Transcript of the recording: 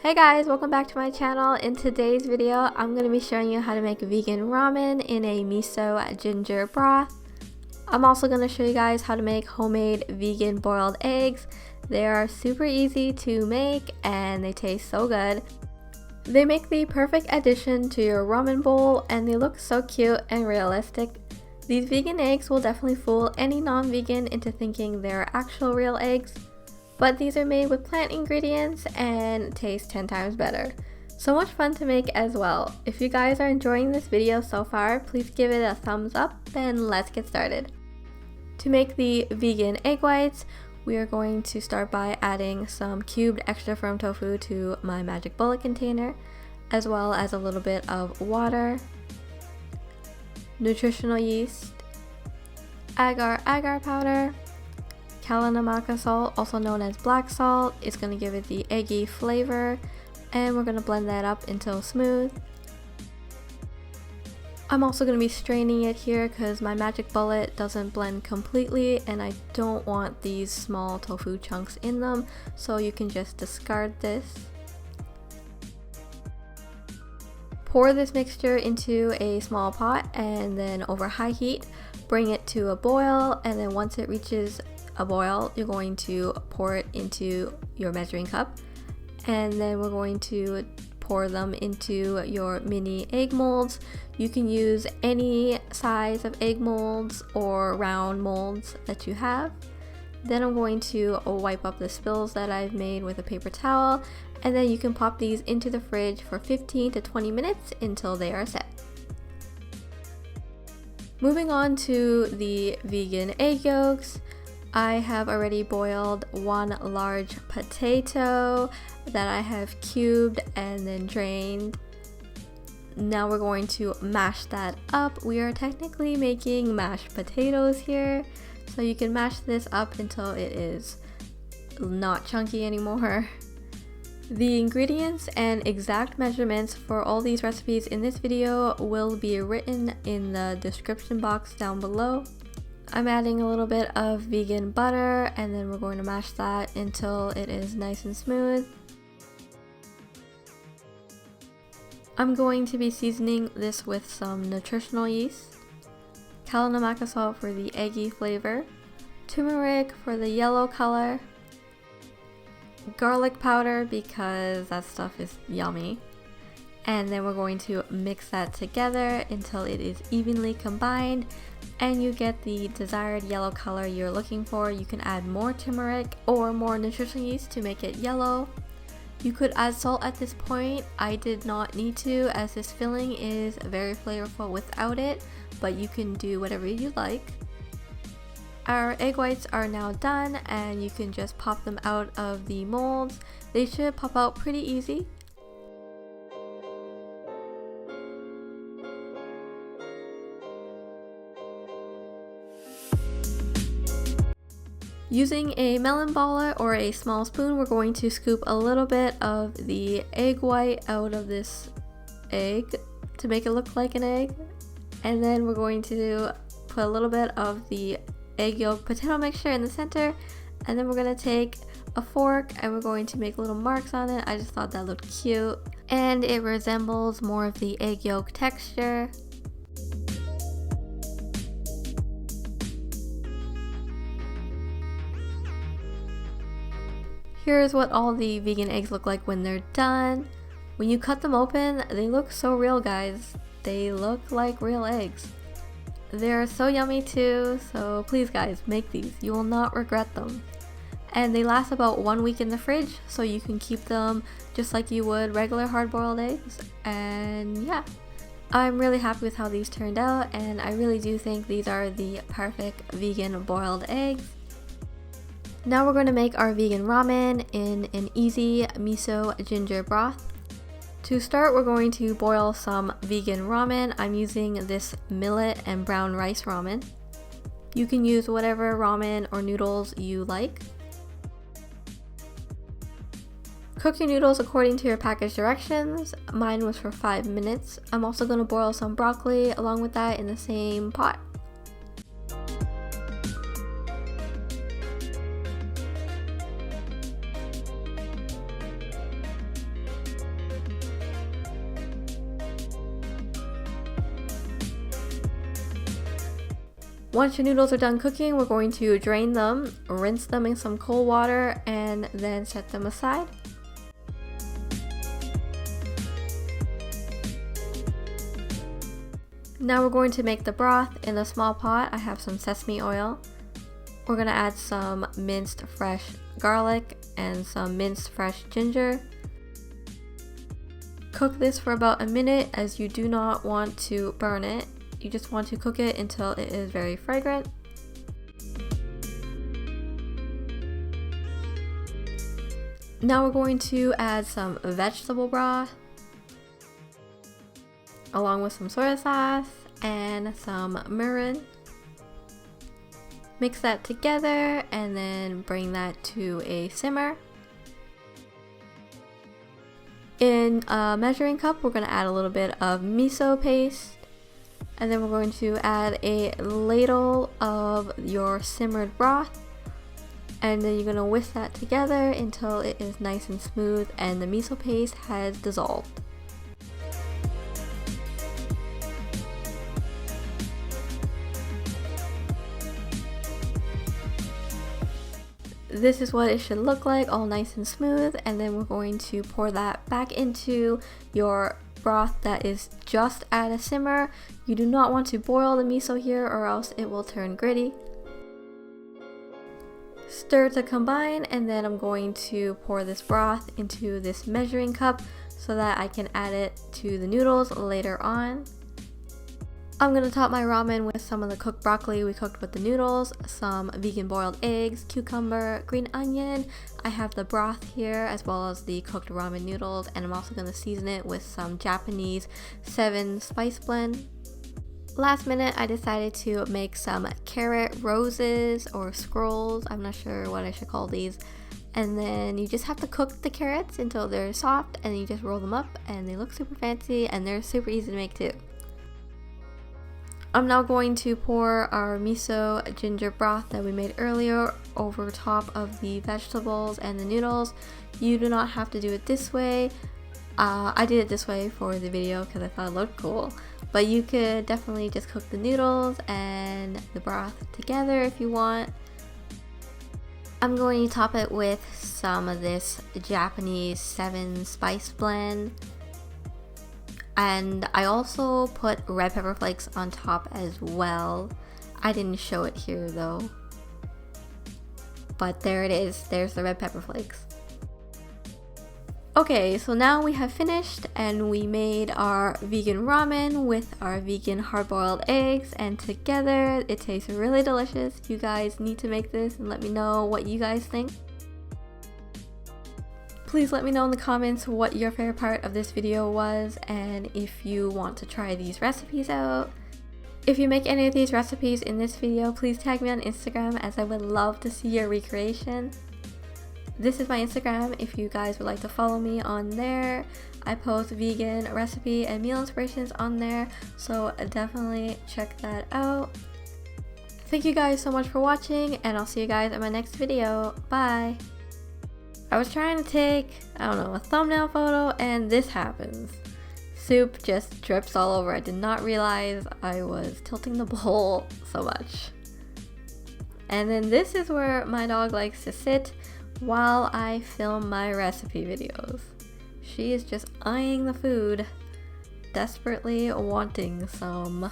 Hey guys, welcome back to my channel. In today's video, I'm going to be showing you how to make vegan ramen in a miso ginger broth. I'm also going to show you guys how to make homemade vegan boiled eggs. They are super easy to make and they taste so good. They make the perfect addition to your ramen bowl and they look so cute and realistic. These vegan eggs will definitely fool any non-vegan into thinking they're actual real eggs. But these are made with plant ingredients and taste 10 times better. So much fun to make as well. If you guys are enjoying this video so far, please give it a thumbs up and let's get started. To make the vegan egg whites, we are going to start by adding some cubed extra firm tofu to my magic bullet container, as well as a little bit of water, nutritional yeast, agar powder, namak salt, also known as black salt, is going to give it the eggy flavor, and we're going to blend that up until smooth. I'm also going to be straining it here because my magic bullet doesn't blend completely and I don't want these small tofu chunks in them, so you can just discard this. Pour this mixture into a small pot and then over high heat, bring it to a boil, and then once it reaches a boil, you're going to pour it into your measuring cup, and then we're going to pour them into your mini egg molds. You can use any size of egg molds or round molds that you have. Then I'm going to wipe up the spills that I've made with a paper towel, and then you can pop these into the fridge for 15 to 20 minutes until they are set. Moving on to the vegan egg yolks, I have already boiled one large potato that I have cubed and then drained. Now we're going to mash that up. We are technically making mashed potatoes here, so you can mash this up until it is not chunky anymore. The ingredients and exact measurements for all these recipes in this video will be written in the description box down below. I'm adding a little bit of vegan butter and then we're going to mash that until it is nice and smooth. I'm going to be seasoning this with some nutritional yeast, namak salt for the eggy flavor, turmeric for the yellow color, garlic powder because that stuff is yummy, and then we're going to mix that together until it is evenly combined and you get the desired yellow color you're looking for. You can add more turmeric or more nutritional yeast to make it yellow. You could add salt at this point. I did not need to, as this filling is very flavorful without it, but you can do whatever you like. Our egg whites are now done and you can just pop them out of the molds. They should pop out pretty easy. Using a melon baller or a small spoon, we're going to scoop a little bit of the egg white out of this egg to make it look like an egg. And then we're going to put a little bit of the egg yolk potato mixture in the center. And then we're going to take a fork and we're going to make little marks on it. I just thought that looked cute. And it resembles more of the egg yolk texture. Here's what all the vegan eggs look like when they're done. When you cut them open, they look so real, guys. They look like real eggs. They're so yummy too, so please guys, make these. You will not regret them. And they last about 1 week in the fridge, so you can keep them just like you would regular hard-boiled eggs. And yeah, I'm really happy with how these turned out, and I really do think these are the perfect vegan boiled eggs. Now we're going to make our vegan ramen in an easy miso ginger broth. To start, we're going to boil some vegan ramen. I'm using this millet and brown rice ramen. You can use whatever ramen or noodles you like. Cook your noodles according to your package directions. Mine was for 5 minutes. I'm also going to boil some broccoli along with that in the same pot. Once your noodles are done cooking, we're going to drain them, rinse them in some cold water, and then set them aside. Now we're going to make the broth. In a small pot, I have some sesame oil. We're going to add some minced fresh garlic and some minced fresh ginger. Cook this for about a minute, as you do not want to burn it. You just want to cook it until it is very fragrant. Now we're going to add some vegetable broth, along with some soy sauce and some margarine. Mix that together and then bring that to a simmer. In a measuring cup, we're going to add a little bit of miso paste, and then we're going to add a ladle of your simmered broth, and then you're going to whisk that together until it is nice and smooth and the miso paste has dissolved. This is what it should look like, all nice and smooth, and then we're going to pour that back into your broth that is just at a simmer. You do not want to boil the miso here or else it will turn gritty. Stir to combine, and then I'm going to pour this broth into this measuring cup so that I can add it to the noodles later on. I'm going to top my ramen with some of the cooked broccoli we cooked with the noodles, some vegan boiled eggs, cucumber, green onion. I have the broth here as well as the cooked ramen noodles, and I'm also going to season it with some Japanese 7 spice blend. Last minute, I decided to make some carrot roses or scrolls. I'm not sure what I should call these. And then you just have to cook the carrots until they're soft, and you just roll them up, and they look super fancy, and they're super easy to make too. I'm now going to pour our miso ginger broth that we made earlier over top of the vegetables and the noodles. You do not have to do it this way. I did it this way for the video because I thought it looked cool. But you could definitely just cook the noodles and the broth together if you want. I'm going to top it with some of this Japanese 7 spice blend. And I also put red pepper flakes on top as well. I didn't show it here though. But there it is. There's the red pepper flakes. Okay, so now we have finished and we made our vegan ramen with our vegan hard-boiled eggs, and together it tastes really delicious. You guys need to make this and let me know what you guys think. Please let me know in the comments what your favorite part of this video was, and if you want to try these recipes out. If you make any of these recipes in this video, please tag me on Instagram, as I would love to see your recreation. This is my Instagram if you guys would like to follow me on there. I post vegan recipe and meal inspirations on there, so definitely check that out. Thank you guys so much for watching, and I'll see you guys in my next video. Bye! I was trying to take, I don't know, a thumbnail photo, and this happens. Soup just drips all over. I did not realize I was tilting the bowl so much. And then this is where my dog likes to sit while I film my recipe videos. She is just eyeing the food, desperately wanting some.